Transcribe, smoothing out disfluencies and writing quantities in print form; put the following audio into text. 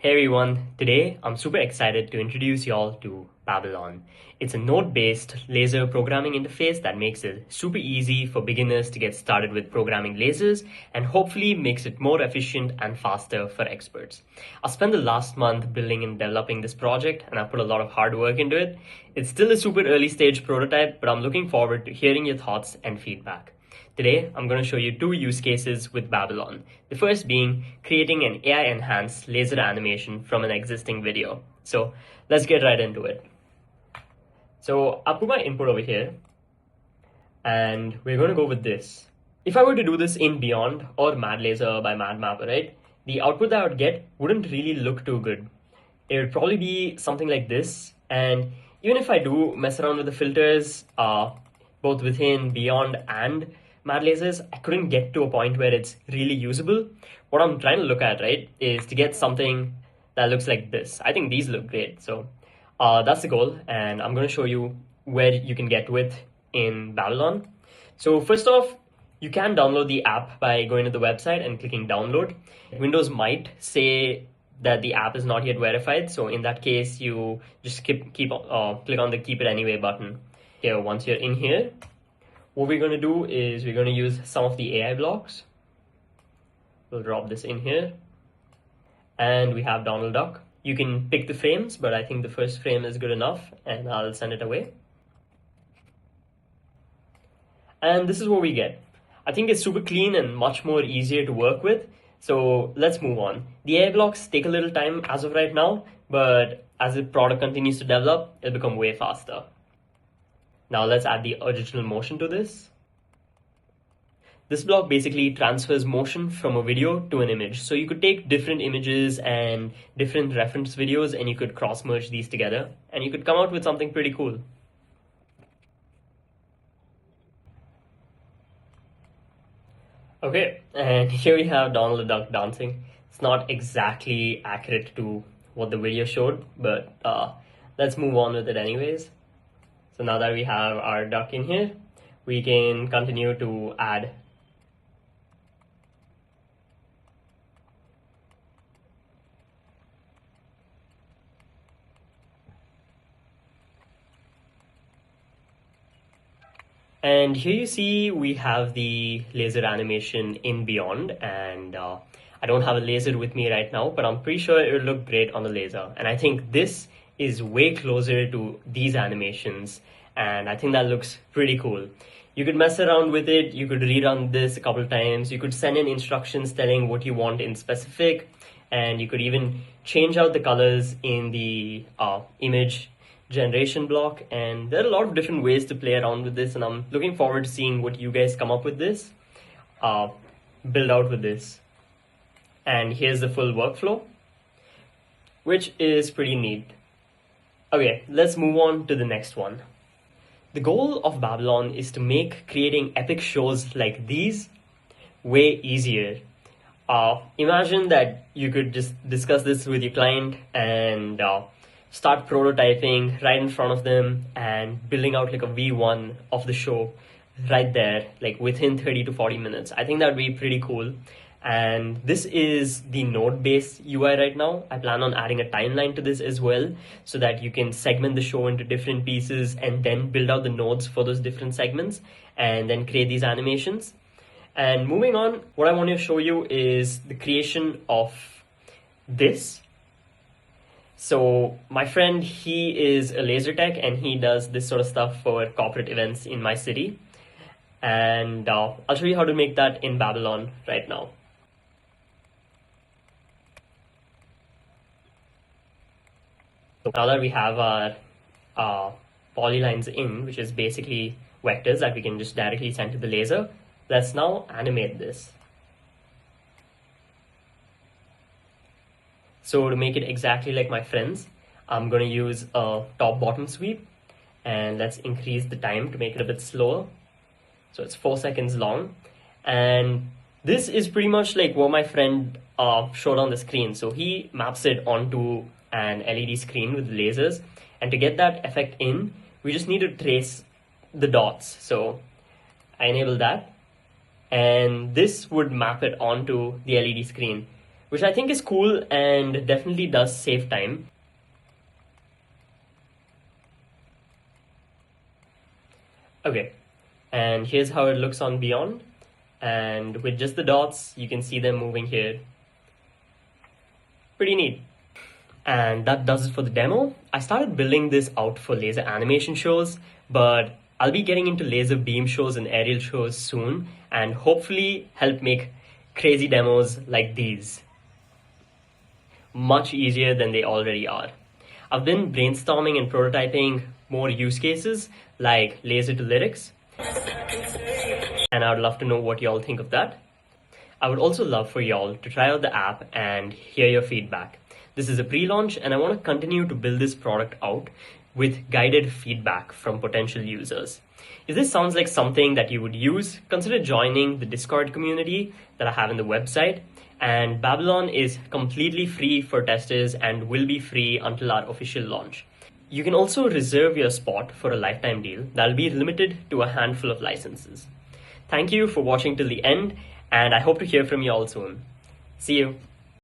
Hey everyone, today I'm super excited to introduce y'all to Babylon. It's a node-based laser programming interface that makes it super easy for beginners to get started with programming lasers and hopefully makes it more efficient and faster for experts. I spent the last month building and developing this project and I put a lot of hard work into it. It's still a super early stage prototype, but I'm looking forward to hearing your thoughts and feedback. Today, I'm going to show you two use cases with Babylon. The first being creating an AI-enhanced laser animation from an existing video. So let's get right into it. So I'll put my input over here, and we're going to go with this. If I were to do this in Beyond or Mad Laser by Mad Mapper, right, the output that I would get wouldn't really look too good. It would probably be something like this, and even if I do mess around with the filters, both within Beyond and Mad Lasers, I couldn't get to a point where it's really usable. What I'm trying to look at, right, is to get something that looks like this. I think these look great, so that's the goal, and I'm going to show you where you can get with in Babylon. So first off, you can download the app by going to the website and clicking download. Windows might say that the app is not yet verified, so in that case, you just click on the keep it anyway button. Here, once you're in here, what we're going to do is we're going to use some of the AI blocks. We'll drop this in here. And we have Donald Duck. You can pick the frames, but I think the first frame is good enough, and I'll send it away. And this is what we get. I think it's super clean and much more easier to work with. So let's move on. The AI blocks take a little time as of right now, but as the product continues to develop, it'll become way faster. Now let's add the original motion to this. This block basically transfers motion from a video to an image. So you could take different images and different reference videos and you could cross merge these together and you could come out with something pretty cool. Okay, and here we have Donald the Duck dancing. It's not exactly accurate to what the video showed, but let's move on with it anyways. So now that we have our duck in here, we can continue to add. And here you see we have the laser animation in Beyond, and I don't have a laser with me right now, but I'm pretty sure it will look great on the laser. And I think this is way closer to these animations, and I think that looks pretty cool. You could mess around with it, you could rerun this a couple times, you could send in instructions telling what you want in specific, and you could even change out the colors in the image generation block. And there are a lot of different ways to play around with this, and I'm looking forward to seeing what you guys come up with this, build out with this. And here's the full workflow, which is pretty neat. Okay, let's move on to the next one. The goal of Babylon is to make creating epic shows like these way easier. Imagine that you could just discuss this with your client and start prototyping right in front of them and building out like a V1 of the show right there, like within 30 to 40 minutes. I think that would be pretty cool. And this is the node-based UI right now. I plan on adding a timeline to this as well so that you can segment the show into different pieces and then build out the nodes for those different segments and then create these animations. And moving on, what I want to show you is the creation of this. So my friend, he is a laser tech and he does this sort of stuff for corporate events in my city. And I'll show you how to make that in Babylon right now. So now that we have our polylines in, which is basically vectors that we can just directly send to the laser, let's now animate this. So to make it exactly like my friends, I'm going to use a top-bottom sweep, and let's increase the time to make it a bit slower. So it's 4 seconds long, and this is pretty much like what my friend showed on the screen. So he maps it onto an LED screen with lasers, and to get that effect in, we just need to trace the dots. So I enable that, and this would map it onto the LED screen. which I think is cool and definitely does save time. Okay, and here's how it looks on Beyond. And with just the dots, you can see them moving here. Pretty neat. And that does it for the demo. I started building this out for laser animation shows, but I'll be getting into laser beam shows and aerial shows soon, and hopefully help make crazy demos like these much easier than they already are. I've been brainstorming and prototyping more use cases like laser to lyrics, and I would love to know what y'all think of that. I would also love for y'all to try out the app and hear your feedback. This is a pre-launch and I want to continue to build this product out with guided feedback from potential users. If this sounds like something that you would use, consider joining the Discord community that I have in the website. And Babylon is completely free for testers and will be free until our official launch. You can also reserve your spot for a lifetime deal that'll be limited to a handful of licenses. Thank you for watching till the end, and I hope to hear from you all soon. See you.